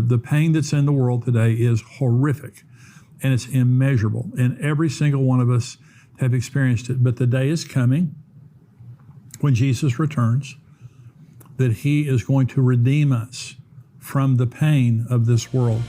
The pain that's in the world today is horrific, and it's immeasurable. And every single one of us have experienced it. But the day is coming when Jesus returns that he is going to redeem us from the pain of this world.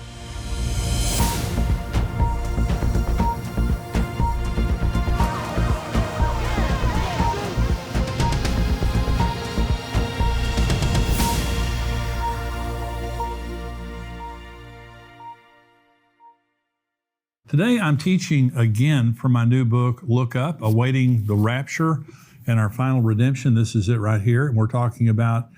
Today I'm teaching again from my new book, Look Up, Awaiting the Rapture and Our Final Redemption. This is it right here. And we're talking about,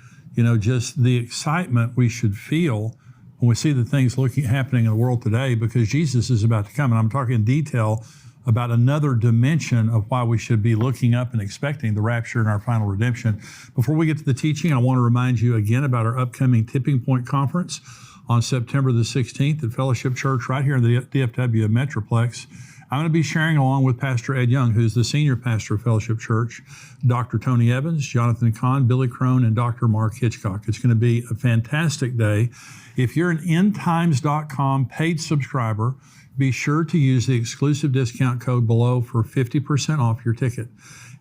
just the excitement we should feel when we see the things happening in the world today, because Jesus is about to come. And I'm talking in detail about another dimension of why we should be looking up and expecting the rapture and our final redemption. Before we get to the teaching, I want to remind you again about our upcoming Tipping Point Conference on September the 16th at Fellowship Church right here in the DFW Metroplex. I'm going to be sharing along with Pastor Ed Young, who's the senior pastor of Fellowship Church, Dr. Tony Evans, Jonathan Kahn, Billy Crone, and Dr. Mark Hitchcock. It's going to be a fantastic day. If you're an endtimes.com paid subscriber, be sure to use the exclusive discount code below for 50% off your ticket.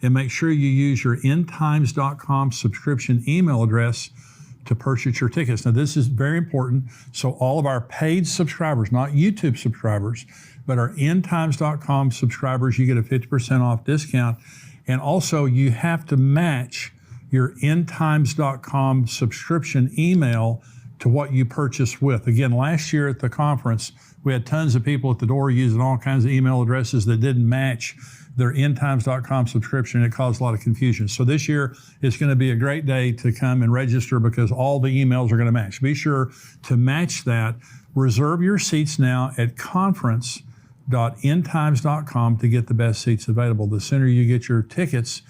And make sure you use your endtimes.com subscription email address to purchase your tickets. Now, this is very important. So all of our paid subscribers, not YouTube subscribers, but our endtimes.com subscribers, you get a 50% off discount. And also, you have to match your endtimes.com subscription email to what you purchased with. Again, last year at the conference, we had tons of people at the door using all kinds of email addresses that didn't match their endtimes.com subscription. It caused a lot of confusion. So this year, it's going to be a great day to come and register because all the emails are going to match. Be sure to match that. Reserve your seats now at conference.endtimes.com to get the best seats available. The sooner you get your tickets,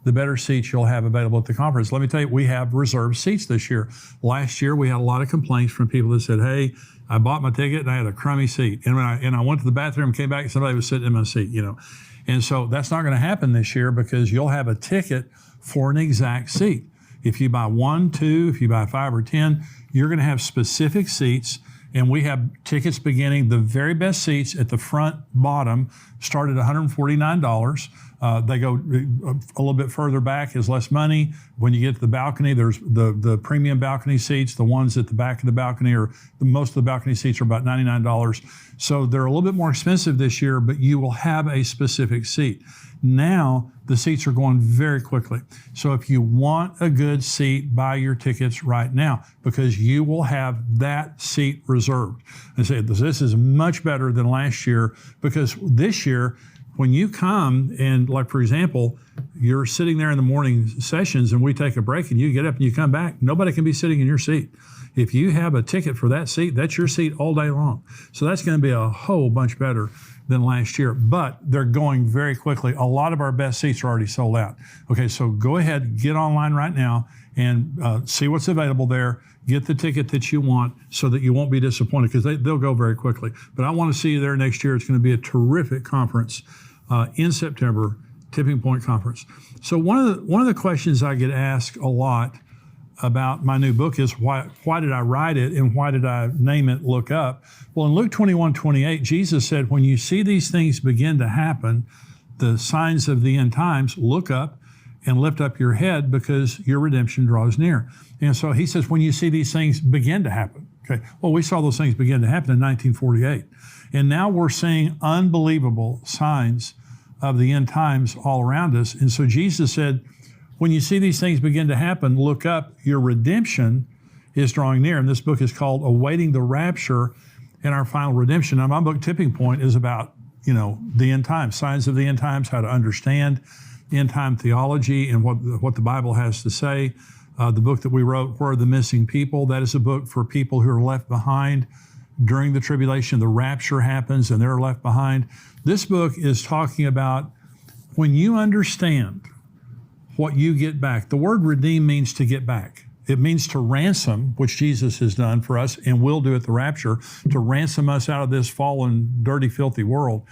the better seats you'll have available at the conference. Let me tell you, we have reserved seats this year. Last year, we had a lot of complaints from people that said, hey, I bought my ticket and I had a crummy seat. And when I went to the bathroom, came back, somebody was sitting in my seat, And so that's not going to happen this year because you'll have a ticket for an exact seat. If you buy 1, 2, if you buy 5 or 10, you're going to have specific seats. And we have tickets beginning, the very best seats at the front bottom start at $149. They go a little bit further back is less money. When you get to the balcony, there's the premium balcony seats. The ones at the back of the balcony, most of the balcony seats are about $99. So they're a little bit more expensive this year, but you will have a specific seat. Now, the seats are going very quickly. So if you want a good seat, buy your tickets right now because you will have that seat reserved. And say this is much better than last year because this year, when you come and, like, for example, you're sitting there in the morning sessions and we take a break and you get up and you come back, nobody can be sitting in your seat. If you have a ticket for that seat, that's your seat all day long. So that's going to be a whole bunch better than last year, but they're going very quickly. A lot of our best seats are already sold out. Okay, so go ahead, get online right now and see what's available there. Get the ticket that you want so that you won't be disappointed because they'll go very quickly. But I want to see you there next year. It's going to be a terrific conference in September, Tipping Point Conference. So one of the questions I get asked a lot about my new book is why did I write it and why did I name it Look Up? Well, in Luke 21:28, Jesus said, when you see these things begin to happen, the signs of the end times, look up and lift up your head because your redemption draws near. And so he says, when you see these things begin to happen. Okay. Well, we saw those things begin to happen in 1948. And now we're seeing unbelievable signs of the end times all around us. And so Jesus said, when you see these things begin to happen, look up, your redemption is drawing near. And this book is called Awaiting the Rapture and Our Final Redemption. Now, my book, Tipping Point, is about, the end times, signs of the end times, how to understand end time theology and what the Bible has to say. The book that we wrote, Where Are the Missing People? That is a book for people who are left behind during the tribulation. The rapture happens and they're left behind. This book is talking about when you understand what you get back. The word redeem means to get back. It means to ransom, which Jesus has done for us and will do at the rapture, to ransom us out of this fallen, dirty, filthy world.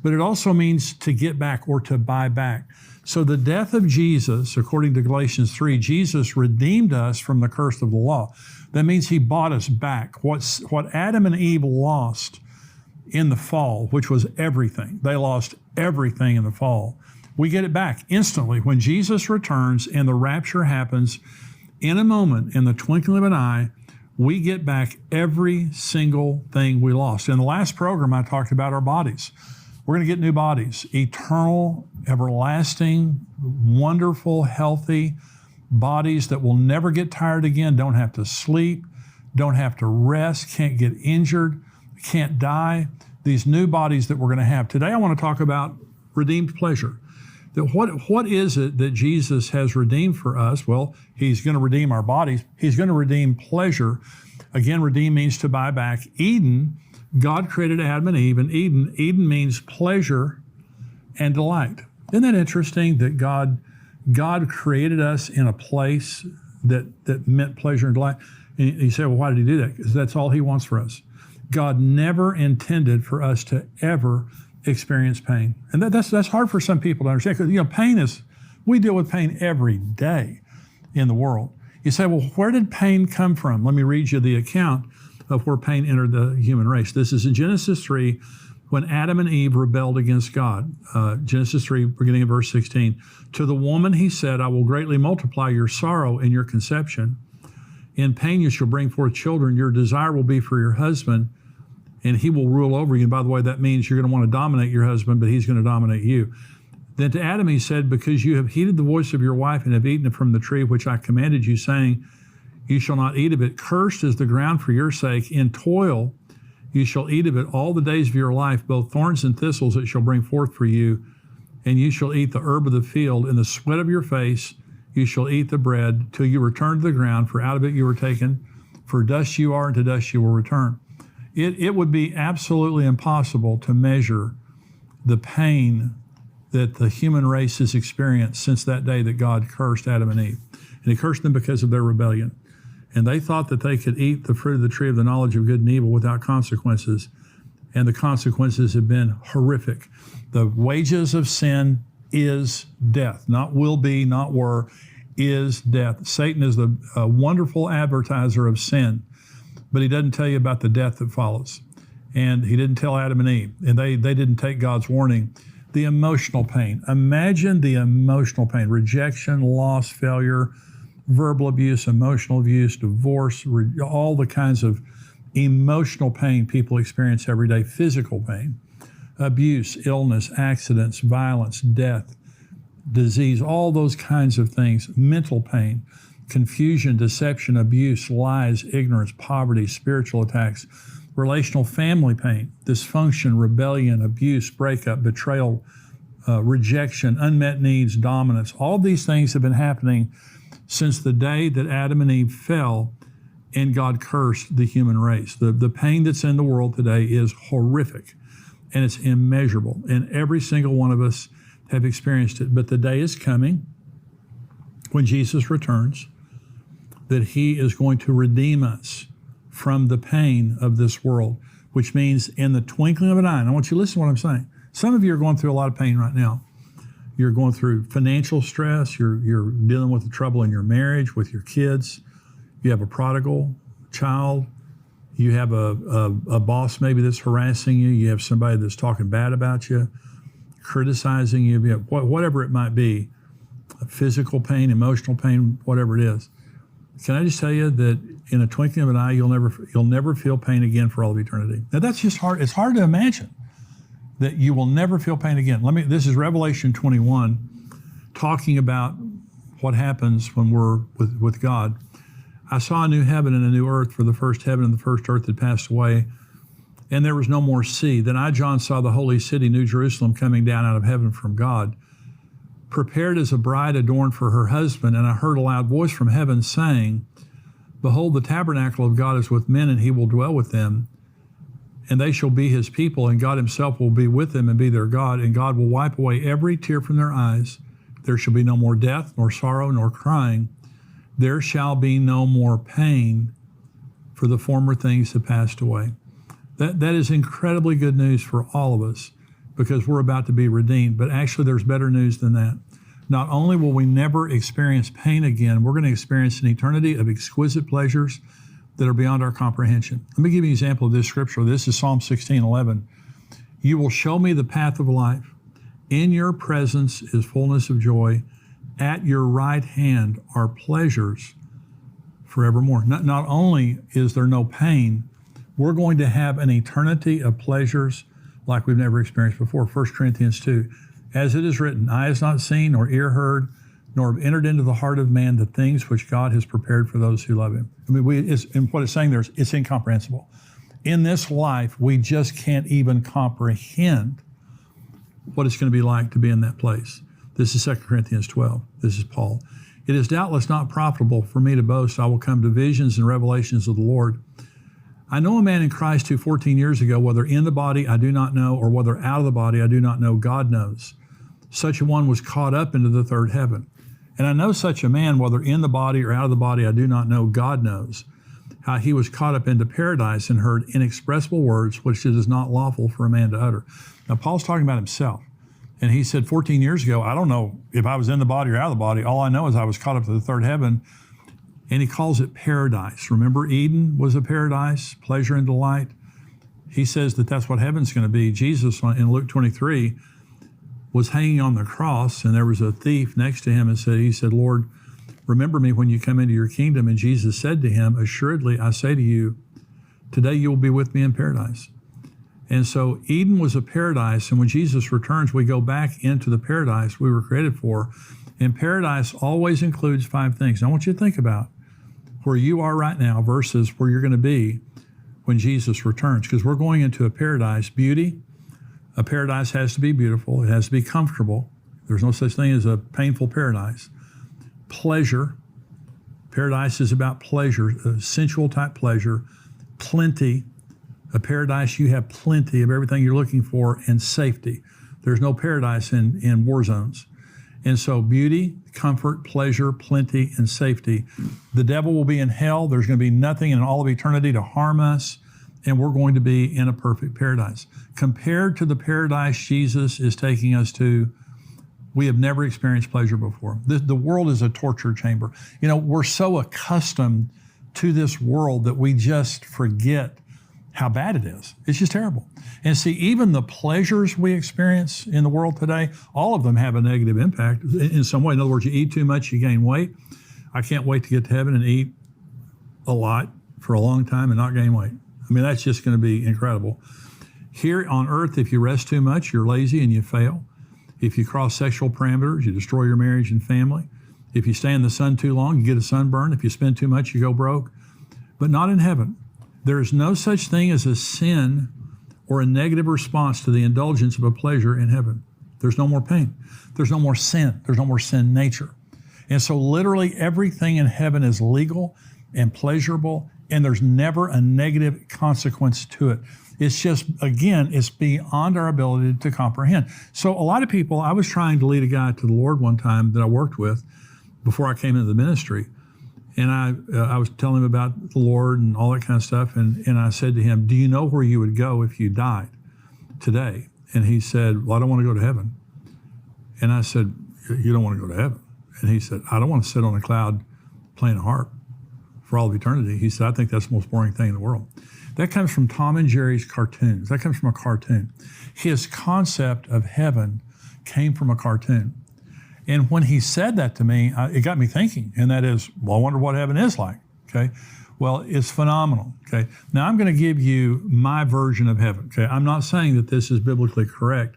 but it also means to get back or to buy back. So the death of Jesus, according to Galatians 3, Jesus redeemed us from the curse of the law. That means he bought us back. What Adam and Eve lost in the fall, which was everything. They lost everything in the fall. We get it back instantly. When Jesus returns and the rapture happens, in a moment, in the twinkling of an eye, we get back every single thing we lost. In the last program, I talked about our bodies. We're going to get new bodies, eternal, everlasting, wonderful, healthy bodies that will never get tired again, don't have to sleep, don't have to rest, can't get injured, can't die. These new bodies that we're going to have. Today I want to talk about redeemed pleasure. That what is it that Jesus has redeemed for us? Well, he's going to redeem our bodies. He's going to redeem pleasure. Again, redeem means to buy back. Eden, God created Adam and Eve, and Eden means pleasure and delight. Isn't that interesting that God created us in a place that meant pleasure and delight? And you say, well, why did he do that? Because that's all he wants for us. God never intended for us to ever experience pain. And that's hard for some people to understand, because we deal with pain every day in the world. You say, well, where did pain come from? Let me read you the account of where pain entered the human race. This is in Genesis 3, when Adam and Eve rebelled against God. Genesis 3, beginning in verse 16. To the woman he said, I will greatly multiply your sorrow and your conception. In pain you shall bring forth children. Your desire will be for your husband, and he will rule over you. And by the way, that means you're going to want to dominate your husband, but he's going to dominate you. Then to Adam he said, because you have heeded the voice of your wife and have eaten from the tree which I commanded you, saying, you shall not eat of it. Cursed is the ground for your sake. In toil you shall eat of it all the days of your life. Both thorns and thistles it shall bring forth for you. And you shall eat the herb of the field. In the sweat of your face you shall eat the bread till you return to the ground, for out of it you were taken. For dust you are, and to dust you will return. It would be absolutely impossible to measure the pain that the human race has experienced since that day that God cursed Adam and Eve. And he cursed them because of their rebellion. And they thought that they could eat the fruit of the tree of the knowledge of good and evil without consequences. And the consequences have been horrific. The wages of sin is death. Not will be, not were, is death. Satan is the wonderful advertiser of sin, but he doesn't tell you about the death that follows. And he didn't tell Adam and Eve, and they didn't take God's warning. The emotional pain. Imagine the emotional pain. Rejection, loss, failure, verbal abuse, emotional abuse, divorce, all the kinds of emotional pain people experience every day. Physical pain, abuse, illness, accidents, violence, death, disease, all those kinds of things. Mental pain, confusion, deception, abuse, lies, ignorance, poverty, spiritual attacks, relational family pain, dysfunction, rebellion, abuse, breakup, betrayal, rejection, unmet needs, dominance. All these things have been happening since the day that Adam and Eve fell and God cursed the human race. The pain that's in the world today is horrific, and it's immeasurable, and every single one of us have experienced it. But the day is coming when Jesus returns that he is going to redeem us from the pain of this world, which means in the twinkling of an eye. And I want you to listen to what I'm saying. Some of you are going through a lot of pain right now. You're going through financial stress. You're dealing with the trouble in your marriage, with your kids. You have a prodigal child. You have a boss maybe that's harassing you. You have somebody that's talking bad about you, criticizing you, whatever it might be, physical pain, emotional pain, whatever it is. Can I just tell you that in a twinkling of an eye, you'll never feel pain again for all of eternity. Now that's just hard. It's hard to imagine that you will never feel pain again. This is Revelation 21, talking about what happens when we're with God. I saw a new heaven and a new earth, for the first heaven and the first earth had passed away, and there was no more sea. Then I, John, saw the holy city, New Jerusalem, coming down out of heaven from God, prepared as a bride adorned for her husband. And I heard a loud voice from heaven saying, behold, the tabernacle of God is with men, and he will dwell with them. And they shall be his people, and God himself will be with them and be their God. And God will wipe away every tear from their eyes. There shall be no more death, nor sorrow, nor crying. There shall be no more pain, for the former things have passed away. That is incredibly good news for all of us, because we're about to be redeemed. But actually, there's better news than that. Not only will we never experience pain again, we're going to experience an eternity of exquisite pleasures that are beyond our comprehension. Let me give you an example of this scripture. This is Psalm 16:11. You will show me the path of life. In your presence is fullness of joy. At your right hand are pleasures forevermore. Not only is there no pain, we're going to have an eternity of pleasures like we've never experienced before. 1 Corinthians 2. As it is written, eye has not seen, nor ear heard, nor have entered into the heart of man the things which God has prepared for those who love him. I mean, and what it's saying there is it's incomprehensible. In this life, we just can't even comprehend what it's going to be like to be in that place. This is 2 Corinthians 12. This is Paul. It is doubtless not profitable for me to boast. I will come to visions and revelations of the Lord. I know a man in Christ who 14 years ago, whether in the body I do not know, or whether out of the body I do not know, God knows. Such a one was caught up into the third heaven. And I know such a man, whether in the body or out of the body I do not know, God knows, how he was caught up into paradise and heard inexpressible words which it is not lawful for a man to utter. Now, Paul's talking about himself. And he said 14 years ago, I don't know if I was in the body or out of the body. All I know is I was caught up to the third heaven. And he calls it paradise. Remember, Eden was a paradise, pleasure and delight. He says that that's what heaven's going to be. Jesus, in Luke 23, was hanging on the cross, and there was a thief next to him, and he said, Lord, remember me when you come into your kingdom. And Jesus said to him, assuredly, I say to you, today you will be with me in paradise. And so Eden was a paradise, and when Jesus returns, we go back into the paradise we were created for. And paradise always includes 5 things. Now, I want you to think about where you are right now versus where you're going to be when Jesus returns, because we're going into a paradise. Beauty, a paradise has to be beautiful. It has to be comfortable. There's no such thing as a painful paradise. Pleasure, paradise is about pleasure, sensual type pleasure. Plenty, a paradise, you have plenty of everything you're looking for. And safety. There's no paradise in war zones. And so beauty, comfort, pleasure, plenty, and safety. The devil will be in hell. There's going to be nothing in all of eternity to harm us, and we're going to be in a perfect paradise. Compared to the paradise Jesus is taking us to, we have never experienced pleasure before. The world is a torture chamber. You know, we're so accustomed to this world that we just forget how bad it is. It's just terrible. And see, even the pleasures we experience in the world today, all of them have a negative impact in some way. In other words, you eat too much, you gain weight. I can't wait to get to heaven and eat a lot for a long time and not gain weight. I mean, that's just going to be incredible. Here on earth, if you rest too much, you're lazy and you fail. If you cross sexual parameters, you destroy your marriage and family. If you stay in the sun too long, you get a sunburn. If you spend too much, you go broke. But not in heaven. There is no such thing as a sin or a negative response to the indulgence of a pleasure in heaven. There's no more pain. There's no more sin. There's no more sin nature. And so literally everything in heaven is legal and pleasurable, and there's never a negative consequence to it. It's just, again, it's beyond our ability to comprehend. So a lot of people, I was trying to lead a guy to the Lord one time that I worked with before I came into the ministry. And I was telling him about the Lord and all that kind of stuff. And I said to him, do you know where you would go if you died today? And he said, well, I don't want to go to heaven. And I said, you don't want to go to heaven? And he said, I don't want to sit on a cloud playing a harp for all of eternity. He said, I think that's the most boring thing in the world. That comes from Tom and Jerry's cartoons. That comes from a cartoon. His concept of heaven came from a cartoon. And when he said that to me, it got me thinking, and that is, well, I wonder what heaven is like, okay? Well, it's phenomenal, okay? Now, I'm going to give you my version of heaven, okay? I'm not saying that this is biblically correct,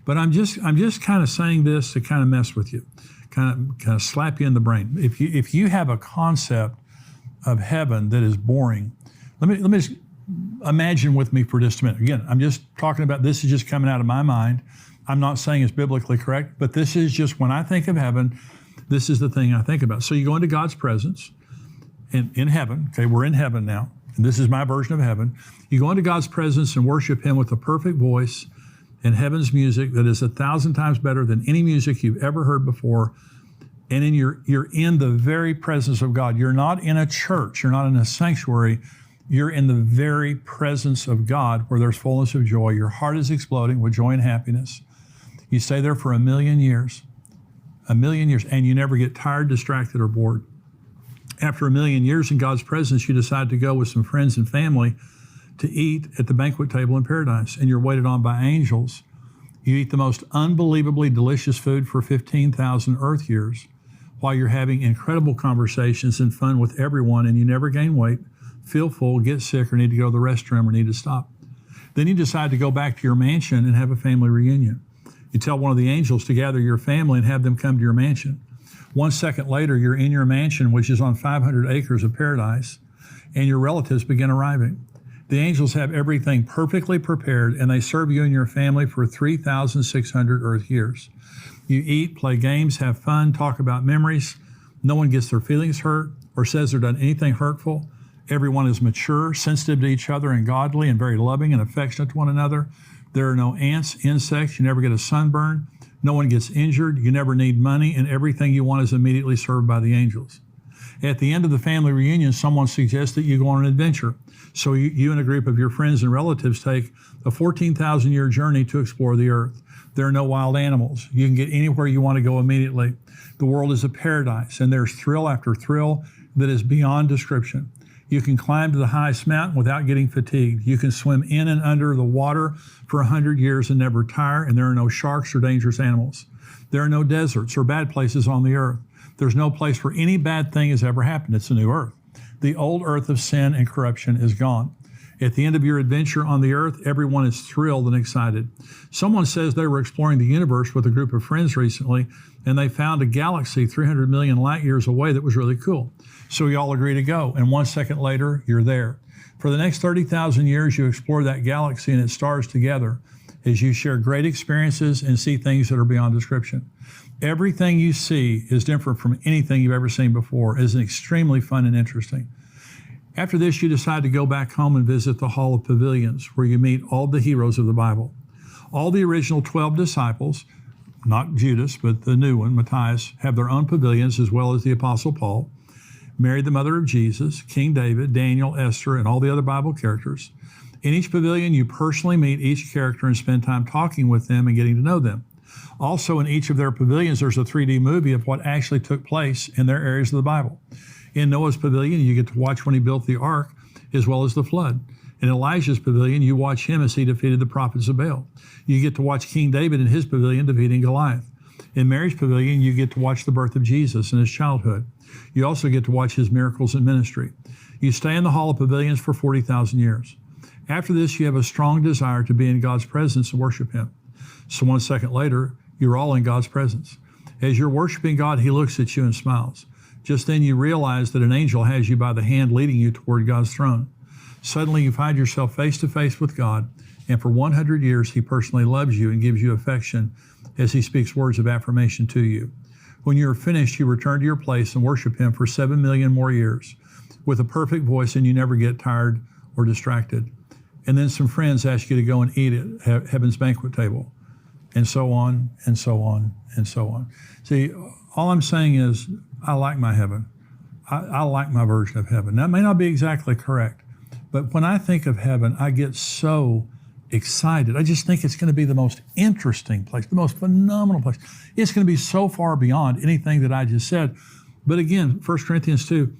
but I'm just kind of saying this to kind of mess with you, kind of slap you in the brain. If you have a concept of heaven that is boring, let me just imagine with me for just a minute. Again, I'm just talking about, this is just coming out of my mind. I'm not saying it's biblically correct, but this is just, when I think of heaven, this is the thing I think about. So you go into God's presence in heaven. Okay, we're in heaven now, and this is my version of heaven. You go into God's presence and worship Him with a perfect voice and heaven's music that is 1,000 times better than any music you've ever heard before. And you're in the very presence of God. You're not in a church. You're not in a sanctuary. You're in the very presence of God where there's fullness of joy. Your heart is exploding with joy and happiness. You stay there for 1,000,000 years, and you never get tired, distracted, or bored. After 1,000,000 years in God's presence, you decide to go with some friends and family to eat at the banquet table in paradise, and you're waited on by angels. You eat the most unbelievably delicious food for 15,000 earth years while you're having incredible conversations and fun with everyone, and you never gain weight, feel full, get sick, or need to go to the restroom or need to stop. Then you decide to go back to your mansion and have a family reunion. You tell one of the angels to gather your family and have them come to your mansion. 1 second later, you're in your mansion, which is on 500 acres of paradise, and your relatives begin arriving. The angels have everything perfectly prepared, and they serve you and your family for 3,600 earth years. You eat, play games, have fun, talk about memories. No one gets their feelings hurt or says they've done anything hurtful. Everyone is mature, sensitive to each other, and godly, and very loving and affectionate to one another. There are no ants, insects. You never get a sunburn. No one gets injured. You never need money, and everything you want is immediately served by the angels. At the end of the family reunion, someone suggests that you go on an adventure. So you and a group of your friends and relatives take a 14,000-year journey to explore the earth. There are no wild animals. You can get anywhere you want to go immediately. The world is a paradise, and there's thrill after thrill that is beyond description. You can climb to the highest mountain without getting fatigued. You can swim in and under the water for 100 years and never tire, and there are no sharks or dangerous animals. There are no deserts or bad places on the earth. There's no place where any bad thing has ever happened. It's a new earth. The old earth of sin and corruption is gone. At the end of your adventure on the earth, everyone is thrilled and excited. Someone says they were exploring the universe with a group of friends recently, and they found a galaxy 300 million light years away that was really cool. So you all agree to go, and 1 second later, you're there. For the next 30,000 years, you explore that galaxy and its stars together as you share great experiences and see things that are beyond description. Everything you see is different from anything you've ever seen before. It is extremely fun and interesting. After this, you decide to go back home and visit the Hall of Pavilions, where you meet all the heroes of the Bible. All the original 12 disciples, not Judas, but the new one, Matthias, have their own pavilions, as well as the Apostle Paul, Mary, the mother of Jesus, King David, Daniel, Esther, and all the other Bible characters. In each pavilion, you personally meet each character and spend time talking with them and getting to know them. Also, in each of their pavilions, there's a 3D movie of what actually took place in their areas of the Bible. In Noah's pavilion, you get to watch when he built the ark, as well as the flood. In Elijah's pavilion, you watch him as he defeated the prophets of Baal. You get to watch King David in his pavilion defeating Goliath. In Mary's pavilion, you get to watch the birth of Jesus and his childhood. You also get to watch his miracles and ministry. You stay in the Hall of Pavilions for 40,000 years. After this, you have a strong desire to be in God's presence and worship him. So 1 second later, you're all in God's presence. As you're worshiping God, he looks at you and smiles. Just then you realize that an angel has you by the hand leading you toward God's throne. Suddenly you find yourself face to face with God, and for 100 years he personally loves you and gives you affection as he speaks words of affirmation to you. When you are finished, you return to your place and worship him for 7 million more years with a perfect voice, and you never get tired or distracted. And then some friends ask you to go and eat at heaven's banquet table, and so on, and so on, and so on. See, all I'm saying is I like my heaven. I like my version of heaven. That may not be exactly correct, but when I think of heaven, I get so excited. I just think it's going to be the most interesting place, the most phenomenal place. It's going to be so far beyond anything that I just said. But again, 1 Corinthians 2,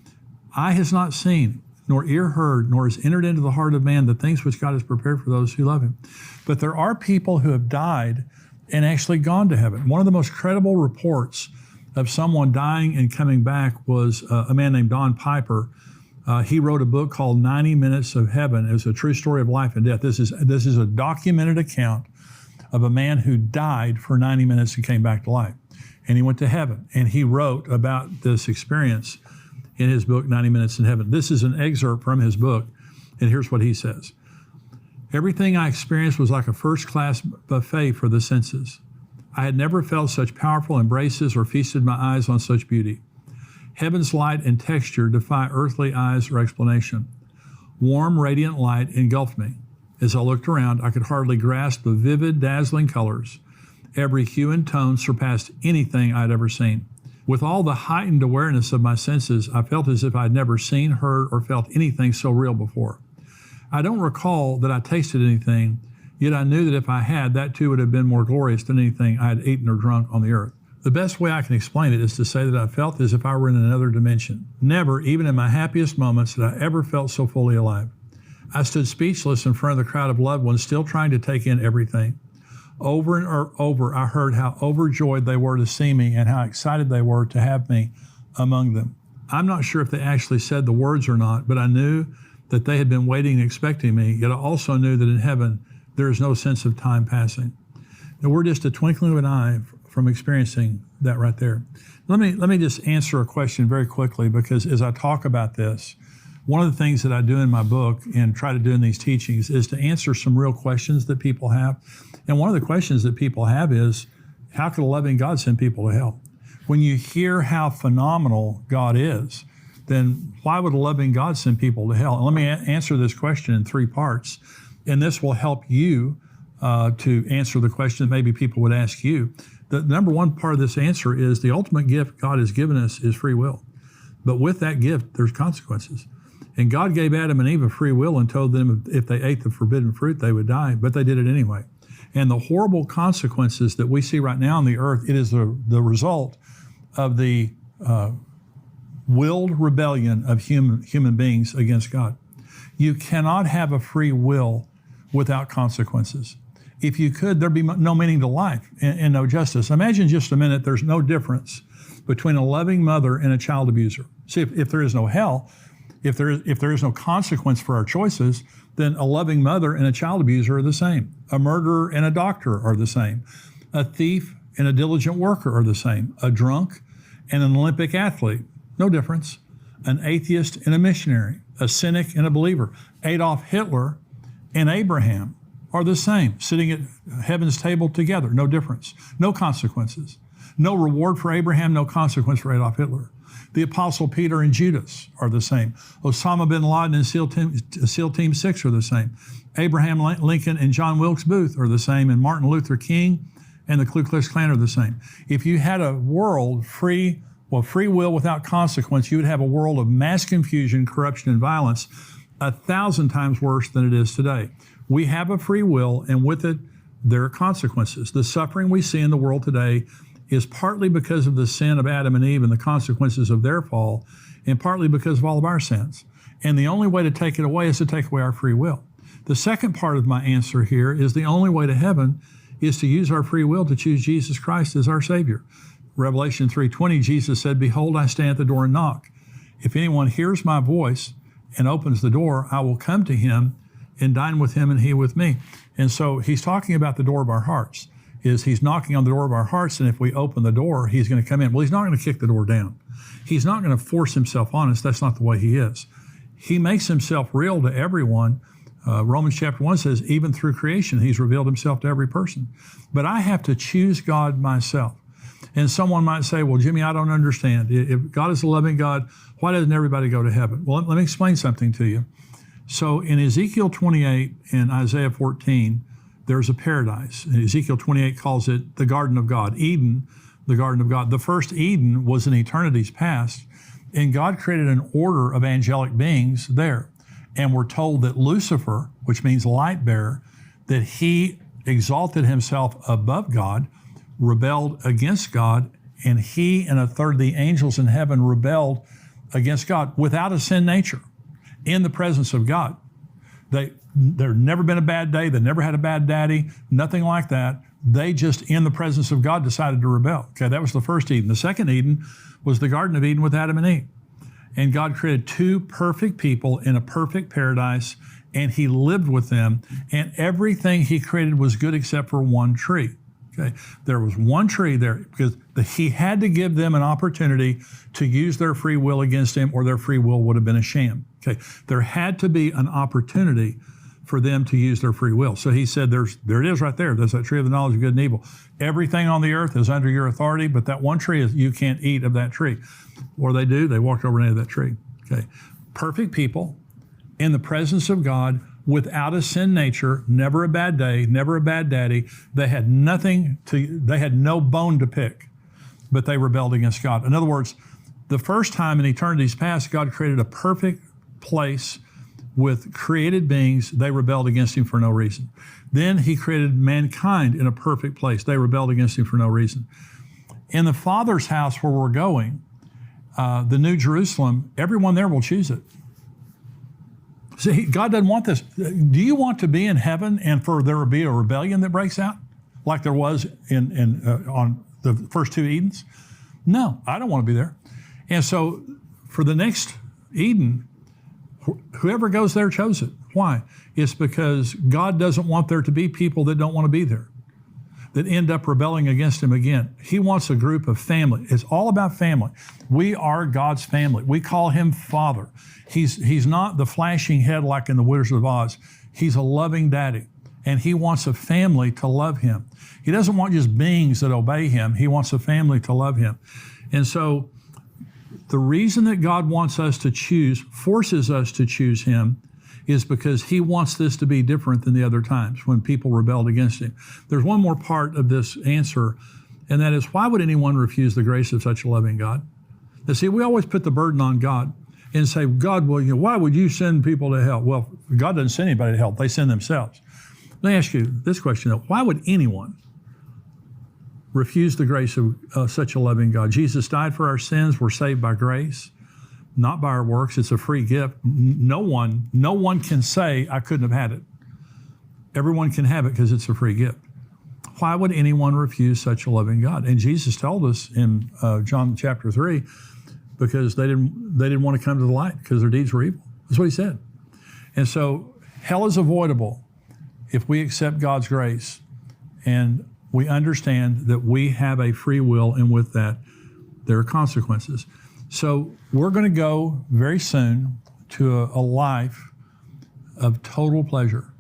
eye has not seen, nor ear heard, nor has entered into the heart of man the things which God has prepared for those who love him. But there are people who have died and actually gone to heaven. One of the most credible reports of someone dying and coming back was a man named Don Piper. He wrote a book called 90 Minutes of Heaven. It was a true story of life and death. This is a documented account of a man who died for 90 minutes and came back to life. And he went to heaven. And he wrote about this experience in his book, 90 Minutes in Heaven. This is an excerpt from his book. And here's what he says. Everything I experienced was like a first-class buffet for the senses. I had never felt such powerful embraces or feasted my eyes on such beauty. Heaven's light and texture defy earthly eyes or explanation. Warm, radiant light engulfed me. As I looked around, I could hardly grasp the vivid, dazzling colors. Every hue and tone surpassed anything I'd ever seen. With all the heightened awareness of my senses, I felt as if I'd never seen, heard, or felt anything so real before. I don't recall that I tasted anything, yet I knew that if I had, that too would have been more glorious than anything I had eaten or drunk on the earth. The best way I can explain it is to say that I felt as if I were in another dimension. Never, even in my happiest moments, did I ever felt so fully alive. I stood speechless in front of the crowd of loved ones, still trying to take in everything. Over and over, I heard how overjoyed they were to see me and how excited they were to have me among them. I'm not sure if they actually said the words or not, but I knew that they had been waiting and expecting me, yet I also knew that in heaven there is no sense of time passing. Now, we're just a twinkling of an eye from experiencing that right there. Let me just answer a question very quickly, because as I talk about this, one of the things that I do in my book and try to do in these teachings is to answer some real questions that people have. And one of the questions that people have is, how could a loving God send people to hell? When you hear how phenomenal God is, then why would a loving God send people to hell? And let me answer this question in 3 parts. And this will help you to answer the question that maybe people would ask you. The number one part of this answer is the ultimate gift God has given us is free will. But with that gift, there's consequences. And God gave Adam and Eve a free will and told them if they ate the forbidden fruit, they would die, but they did it anyway. And the horrible consequences that we see right now on the earth, it is the result of the willed rebellion of human beings against God. You cannot have a free will without consequences. If you could, there'd be no meaning to life and no justice. Imagine just a minute, there's no difference between a loving mother and a child abuser. See, if there is no hell, if there is no consequence for our choices, then a loving mother and a child abuser are the same. A murderer and a doctor are the same. A thief and a diligent worker are the same. A drunk and an Olympic athlete, no difference. An atheist and a missionary. A cynic and a believer. Adolf Hitler and Abraham are the same, sitting at heaven's table together, no difference. No consequences. No reward for Abraham, no consequence for Adolf Hitler. The Apostle Peter and Judas are the same. Osama bin Laden and SEAL Team 6 are the same. Abraham Lincoln and John Wilkes Booth are the same, and Martin Luther King and the Ku Klux Klan are the same. If you had a world free will without consequence, you would have a world of mass confusion, corruption, and violence 1,000 times worse than it is today. We have a free will, and with it, there are consequences. The suffering we see in the world today is partly because of the sin of Adam and Eve and the consequences of their fall, and partly because of all of our sins. And the only way to take it away is to take away our free will. The second part of my answer here is the only way to heaven is to use our free will to choose Jesus Christ as our Savior. Revelation 3:20, Jesus said, "Behold, I stand at the door and knock. If anyone hears my voice and opens the door, I will come to him and dine with him and he with me." And so he's talking about the door of our hearts. He's knocking on the door of our hearts, and if we open the door, he's going to come in. Well, he's not going to kick the door down. He's not going to force himself on us. That's not the way he is. He makes himself real to everyone. Romans chapter 1 says, even through creation, he's revealed himself to every person. But I have to choose God myself. And someone might say, well, Jimmy, I don't understand. If God is a loving God, why doesn't everybody go to heaven? Well, let me explain something to you. So in Ezekiel 28 and Isaiah 14, there's a paradise. Ezekiel 28 calls it the Garden of God. Eden, the Garden of God. The first Eden was in eternity's past, and God created an order of angelic beings there. And we're told that Lucifer, which means light bearer, that he exalted himself above God, rebelled against God, and he and a third of the angels in heaven rebelled against God without a sin nature in the presence of God. There'd never been a bad day. They never had a bad daddy, nothing like that. They just, in the presence of God, decided to rebel. Okay, that was the first Eden. The second Eden was the Garden of Eden with Adam and Eve. And God created 2 perfect people in a perfect paradise, and he lived with them, and everything he created was good except for one tree. Okay, there was one tree there because he had to give them an opportunity to use their free will against him, or their free will would have been a sham. Okay, there had to be an opportunity for them to use their free will. So he said, there it is right there. There's that tree of the knowledge of good and evil. Everything on the earth is under your authority, but that one tree is, you can't eat of that tree. What do? They walked over and ate of that tree. Okay, perfect people in the presence of God, without a sin nature, never a bad day, never a bad daddy. They had no bone to pick. but they rebelled against God. In other words, the first time in eternity's past, God created a perfect place with created beings. They rebelled against him for no reason. Then he created mankind in a perfect place. They rebelled against him for no reason. In the Father's house where we're going, the New Jerusalem, everyone there will choose it. See, God doesn't want this. Do you want to be in heaven and for there to be a rebellion that breaks out like there was on the first two Edens? No, I don't want to be there. And so for the next Eden, whoever goes there chose it. Why? It's because God doesn't want there to be people that don't want to be there, that end up rebelling against him again. He wants a group of family. It's all about family. We are God's family. We call him Father. He's not the flashing head like in the Wizard of Oz. He's a loving daddy, and he wants a family to love him. He doesn't want just beings that obey him. He wants a family to love him. And so the reason that God wants us to choose, forces us to choose him, is because he wants this to be different than the other times when people rebelled against him. There's one more part of this answer, and that is, why would anyone refuse the grace of such a loving God? Now, see, we always put the burden on God and say, God, well, why would you send people to hell? Well, God doesn't send anybody to hell. They send themselves. Let me ask you this question, though. Why would anyone refuse the grace of such a loving God? Jesus died for our sins. We're saved by grace, not by our works. It's a free gift. No one can say, I couldn't have had it. Everyone can have it because it's a free gift. Why would anyone refuse such a loving God? And Jesus told us in John chapter 3, because they didn't want to come to the light because their deeds were evil. That's what he said. And so hell is avoidable if we accept God's grace and we understand that we have a free will, and with that, there are consequences. So we're going to go very soon to a life of total pleasure.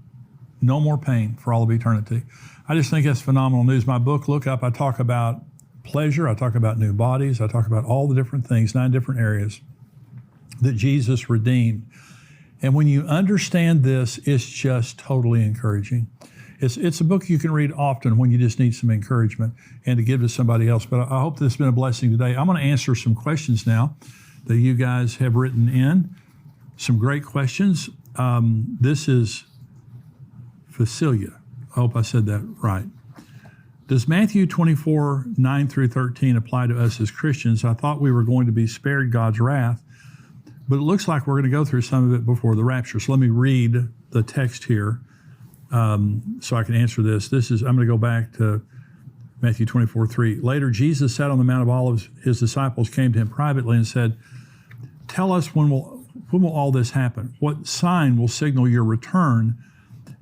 No more pain for all of eternity. I just think that's phenomenal news. My book, Look Up, I talk about pleasure. I talk about new bodies. I talk about all the different things, 9 different areas that Jesus redeemed. And when you understand this, it's just totally encouraging. It's a book you can read often when you just need some encouragement and to give to somebody else. But I hope this has been a blessing today. I'm going to answer some questions now that you guys have written in. Some great questions. This is Facilia. I hope I said that right. Does Matthew 24, 9 through 13 apply to us as Christians? I thought we were going to be spared God's wrath, but it looks like we're going to go through some of it before the rapture. So let me read the text here so I can answer this. I'm going to go back to Matthew 24, 3. Later, Jesus sat on the Mount of Olives. His disciples came to him privately and said, tell us when will all this happen? What sign will signal your return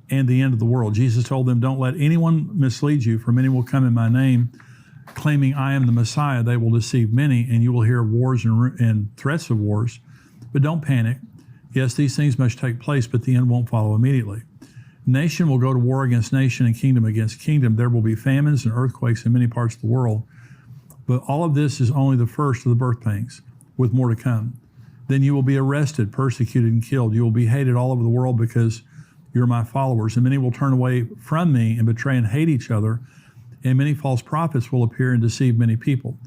and the end of the world? Jesus told them, don't let anyone mislead you, for many will come in my name, claiming I am the Messiah. They will deceive many, and you will hear of wars and threats of wars. But don't panic. Yes, these things must take place, but the end won't follow immediately. Nation will go to war against nation and kingdom against kingdom. There will be famines and earthquakes in many parts of the world. But all of this is only the first of the birth pangs, with more to come. Then you will be arrested, persecuted, and killed. You will be hated all over the world because you're my followers, and many will turn away from me and betray and hate each other, and many false prophets will appear and deceive many people.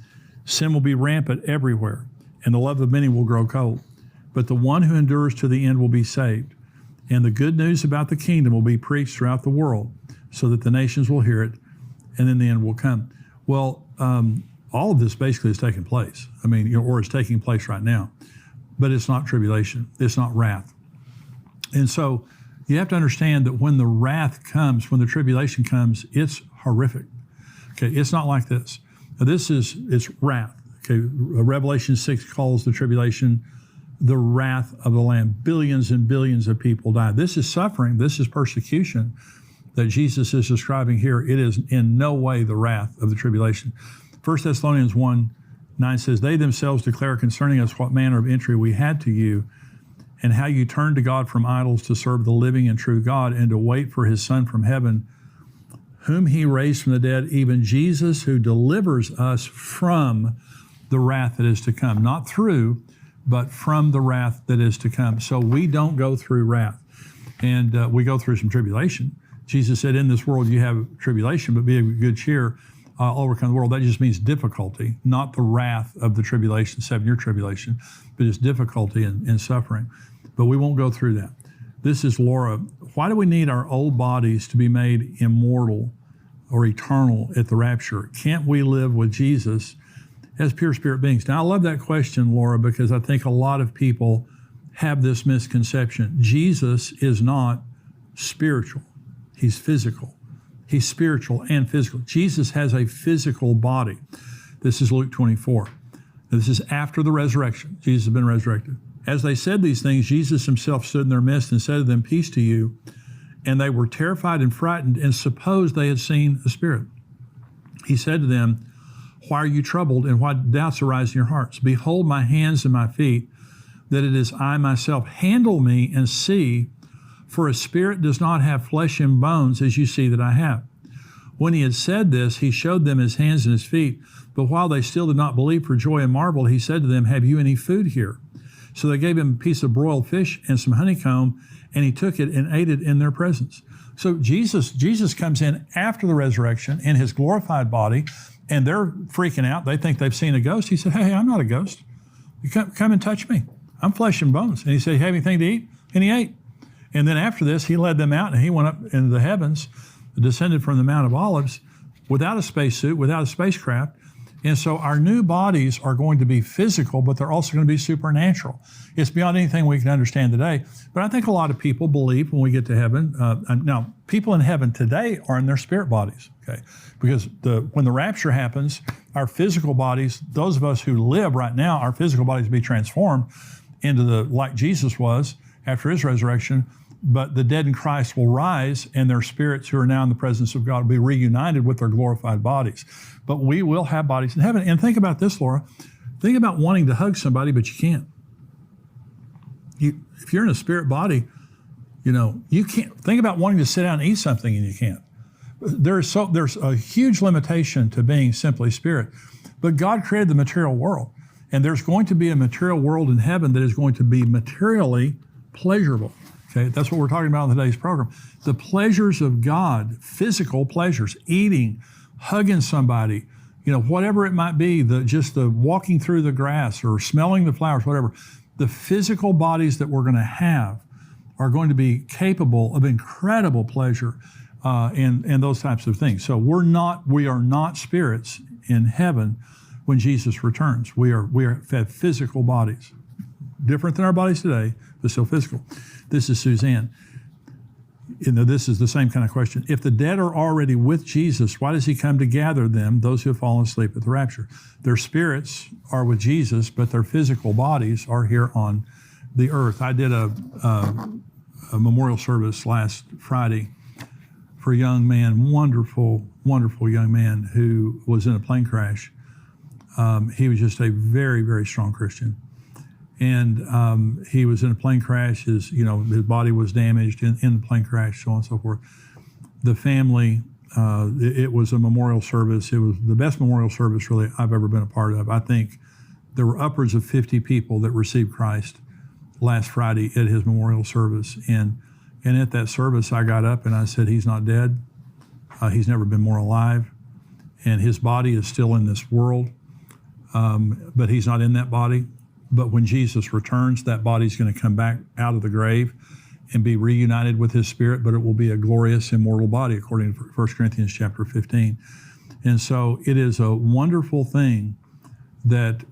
Sin will be rampant everywhere, and the love of many will grow cold. But the one who endures to the end will be saved. And the good news about the kingdom will be preached throughout the world so that the nations will hear it, and then the end will come. Well, all of this basically is taking place. Or it's taking place right now. But it's not tribulation. It's not wrath. And so you have to understand that when the wrath comes, when the tribulation comes, it's horrific. Okay, it's not like this. Now it's wrath. Okay, Revelation 6 calls the tribulation the wrath of the Lamb. Billions and billions of people died. This is suffering. This is persecution that Jesus is describing here. It is in no way the wrath of the tribulation. 1 Thessalonians 1:9 says, they themselves declare concerning us what manner of entry we had to you, and how you turned to God from idols to serve the living and true God, and to wait for his Son from heaven, whom he raised from the dead, even Jesus, who delivers us from the wrath that is to come. Not through, but from the wrath that is to come. So we don't go through wrath. And we go through some tribulation. Jesus said, in this world you have tribulation, but be of good cheer. overcome the world. That just means difficulty, not the wrath of the tribulation, 7-year tribulation, but it's difficulty and suffering. But we won't go through that. This is Laura. Why do we need our old bodies to be made immortal or eternal at the rapture? Can't we live with Jesus as pure spirit beings? Now, I love that question, Laura, because I think a lot of people have this misconception. Jesus is not spiritual. He's physical. He's spiritual and physical. Jesus has a physical body. This is Luke 24. Now, this is after the resurrection. Jesus has been resurrected. As they said these things, Jesus himself stood in their midst and said to them, "Peace to you." And they were terrified and frightened and supposed they had seen a spirit. He said to them, "Why are you troubled, and why doubts arise in your hearts? Behold my hands and my feet, that it is I myself. Handle me and see, for a spirit does not have flesh and bones, as you see that I have." When he had said this, he showed them his hands and his feet. But while they still did not believe for joy and marveled, he said to them, "Have you any food here?" So they gave him a piece of broiled fish and some honeycomb, and he took it and ate it in their presence. So Jesus comes in after the resurrection in his glorified body, and they're freaking out. They think they've seen a ghost. He said, "Hey, I'm not a ghost. You come and touch me. I'm flesh and bones." And he said, "You have anything to eat?" And he ate. And then after this, he led them out, and he went up into the heavens, descended from the Mount of Olives, without a spacesuit, without a spacecraft. And so our new bodies are going to be physical, but they're also going to be supernatural. It's beyond anything we can understand today. But I think a lot of people believe when we get to heaven, now people in heaven today are in their spirit bodies, okay? Because when the rapture happens, our physical bodies, those of us who live right now, our physical bodies will be transformed into like Jesus was after his resurrection. But the dead in Christ will rise, and their spirits who are now in the presence of God will be reunited with their glorified bodies. But we will have bodies in heaven. And think about this, Laura. Think about wanting to hug somebody, but you can't. If you're in a spirit body, you can't. Think about wanting to sit down and eat something, and you can't. There's a huge limitation to being simply spirit. But God created the material world, and there's going to be a material world in heaven that is going to be materially pleasurable. Okay, that's what we're talking about in today's program. The pleasures of God, physical pleasures, eating, hugging somebody, whatever it might be, just the walking through the grass or smelling the flowers, whatever. The physical bodies that we're going to have are going to be capable of incredible pleasure and those types of things. So we are not spirits in heaven when Jesus returns. We have physical bodies, different than our bodies today, but still physical. This is Suzanne. This is the same kind of question. If the dead are already with Jesus, why does he come to gather them, those who have fallen asleep at the rapture? Their spirits are with Jesus, but their physical bodies are here on the earth. I did a memorial service last Friday for a young man, wonderful, wonderful young man who was in a plane crash. He was just a very, very strong Christian. And he was in a plane crash. His body was damaged in the plane crash, so on and so forth. The family, it was a memorial service. It was the best memorial service really I've ever been a part of. I think there were upwards of 50 people that received Christ last Friday at his memorial service. And at that service, I got up and I said, "He's not dead. He's never been more alive. And his body is still in this world, but he's not in that body. But when Jesus returns, that body's going to come back out of the grave and be reunited with his spirit, but it will be a glorious, immortal body, according to 1 Corinthians chapter 15. And so it is a wonderful thing that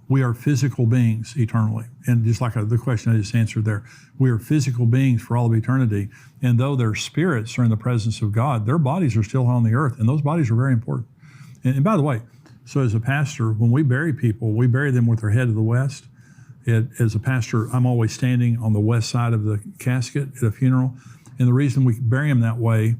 we are physical beings eternally. And just like the question I just answered there, we are physical beings for all of eternity. And though their spirits are in the presence of God, their bodies are still on the earth, and those bodies are very important. And by the way, so as a pastor, when we bury people, we bury them with their head to the west. As a pastor, I'm always standing on the west side of the casket at a funeral. And the reason we bury them that way,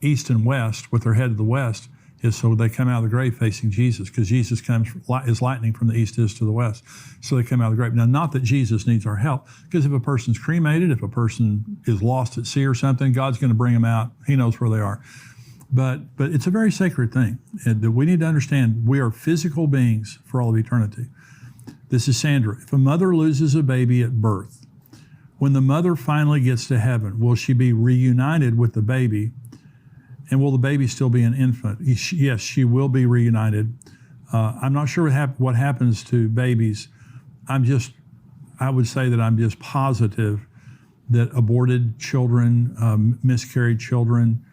east and west, with their head to the west, is so they come out of the grave facing Jesus, because Jesus comes as lightning from the east is to the west. So they come out of the grave. Now, not that Jesus needs our help, because if a person's cremated, if a person is lost at sea or something, God's going to bring them out. He knows where they are. But it's a very sacred thing, and that we need to understand we are physical beings for all of eternity. This is Sandra. If a mother loses a baby at birth, when the mother finally gets to heaven, will she be reunited with the baby And will the baby still be an infant? Yes, she will be reunited. I'm not sure what happens to babies. I would say that I'm just positive that aborted children, miscarried children,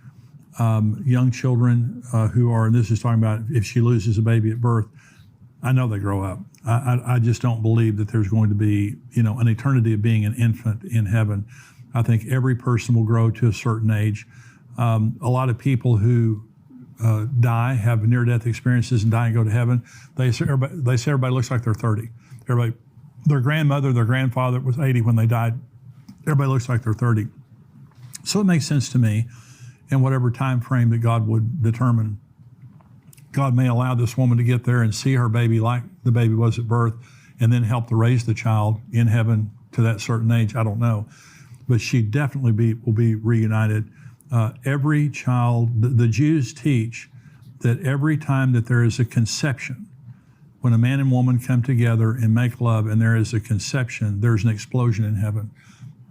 young children who are, and this is talking about if she loses a baby at birth, I know they grow up. I just don't believe that there's going to be, an eternity of being an infant in heaven. I think every person will grow to a certain age. A lot of people who die, have near-death experiences and die and go to heaven, they say everybody looks like they're 30. Their grandmother, their grandfather was 80 when they died. Everybody looks like they're 30. So it makes sense to me, in whatever time frame that God would determine. God may allow this woman to get there and see her baby like the baby was at birth, and then help to raise the child in heaven to that certain age. I don't know. But she definitely will be reunited. Every child, the Jews teach that every time that there is a conception, when a man and woman come together and make love and there is a conception, there's an explosion in heaven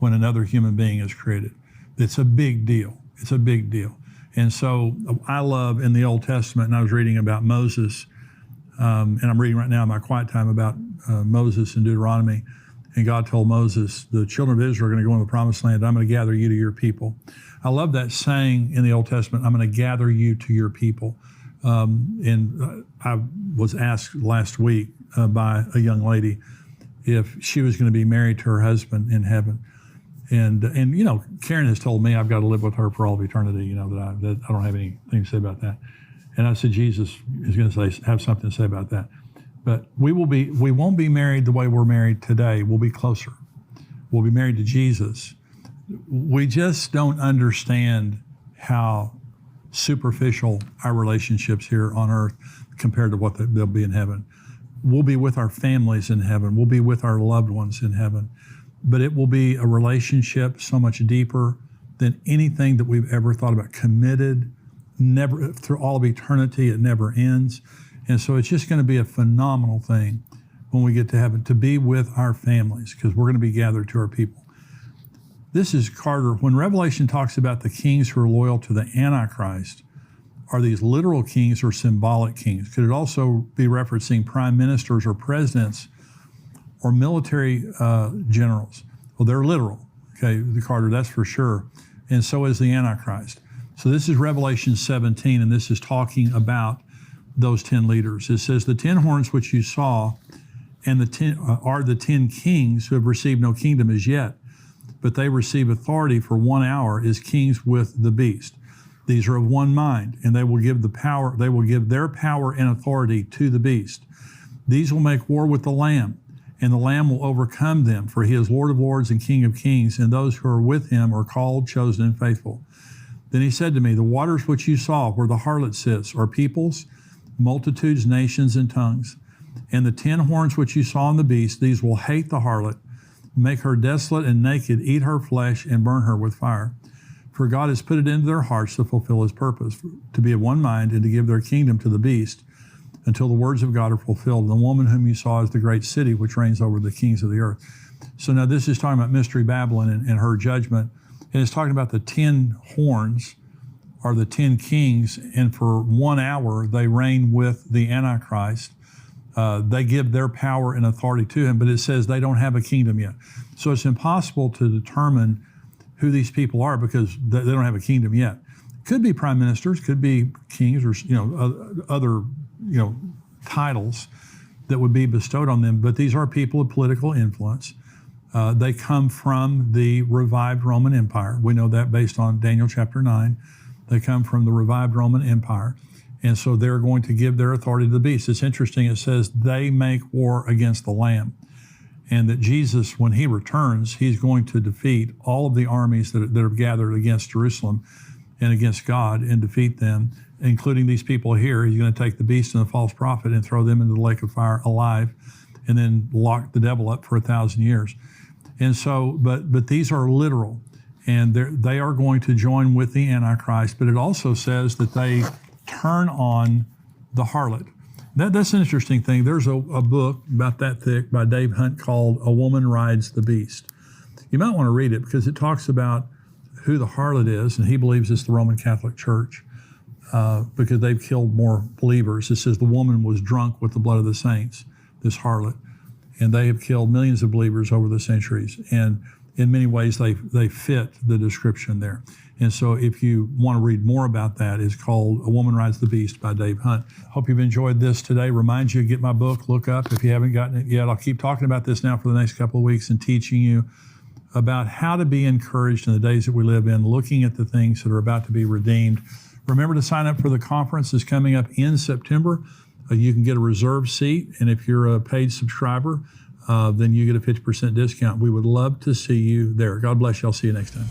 when another human being is created. It's a big deal. It's a big deal. And so I love in the Old Testament, and I was reading about Moses, and I'm reading right now in my quiet time about Moses in Deuteronomy, and God told Moses, the children of Israel are going to go into the promised land, I'm going to gather you to your people. I love that saying in the Old Testament, I'm going to gather you to your people. And I was asked last week by a young lady if she was going to be married to her husband in heaven. And Karen has told me I've got to live with her for all of eternity, that I don't have anything to say about that. And I said, Jesus is going to have something to say about that. But we won't be married the way we're married today. We'll be closer. We'll be married to Jesus. We just don't understand how superficial our relationships here on earth compared to what they'll be in heaven. We'll be with our families in heaven. We'll be with our loved ones in heaven. But it will be a relationship so much deeper than anything that we've ever thought about. Committed, never through all of eternity, it never ends. And so it's just going to be a phenomenal thing when we get to heaven, to be with our families, because we're going to be gathered to our people. This is Carter. When Revelation talks about the kings who are loyal to the Antichrist, are these literal kings or symbolic kings? Could it also be referencing prime ministers or presidents or military generals? Well, they're literal, okay, Carter, that's for sure. And so is the Antichrist. So this is Revelation 17, and this is talking about those 10 leaders. It says, the 10 horns which you saw and are the 10 kings who have received no kingdom as yet, but they receive authority for 1 hour as kings with the beast. These are of one mind, and they will give their power and authority to the beast. These will make war with the Lamb, and the Lamb will overcome them, for he is Lord of lords and King of kings, and those who are with him are called, chosen, and faithful. Then he said to me, the waters which you saw where the harlot sits are peoples, multitudes, nations, and tongues. And the 10 horns which you saw in the beast, these will hate the harlot, make her desolate and naked, eat her flesh, and burn her with fire. For God has put it into their hearts to fulfill his purpose, to be of one mind and to give their kingdom to the beast, until the words of God are fulfilled. And the woman whom you saw is the great city which reigns over the kings of the earth. So now this is talking about Mystery Babylon and her judgment. And it's talking about the 10 horns are the 10 kings, and for 1 hour they reign with the Antichrist. They give their power and authority to him, but it says they don't have a kingdom yet. So it's impossible to determine who these people are because they don't have a kingdom yet. Could be prime ministers, could be kings, or other titles that would be bestowed on them. But these are people of political influence. They come from the revived Roman Empire. We know that based on Daniel chapter 9. They come from the revived Roman Empire. And so they're going to give their authority to the beast. It's interesting, it says they make war against the Lamb. And that Jesus, when he returns, he's going to defeat all of the armies that have gathered against Jerusalem and against God and defeat them, including these people here. He's going to take the beast and the false prophet and throw them into the lake of fire alive and then lock the devil up for 1,000 years. And so, but these are literal, and they are going to join with the Antichrist. But it also says that they turn on the harlot. That's an interesting thing. There's a book about that thick by Dave Hunt called A Woman Rides the Beast. You might want to read it because it talks about who the harlot is, and he believes it's the Roman Catholic Church. because they've killed more believers. It says the woman was drunk with the blood of the saints, this harlot, and they have killed millions of believers over the centuries. And in many ways, they fit the description there. And so if you want to read more about that, it's called A Woman Rides the Beast by Dave Hunt. Hope you've enjoyed this today. Remind you to get my book, look up if you haven't gotten it yet. I'll keep talking about this now for the next couple of weeks and teaching you about how to be encouraged in the days that we live in, looking at the things that are about to be redeemed. Remember to sign up for the conference that's coming up in September. You can get a reserved seat, and if you're a paid subscriber, then you get a 50% discount. We would love to see you there. God bless you. I'll see you next time.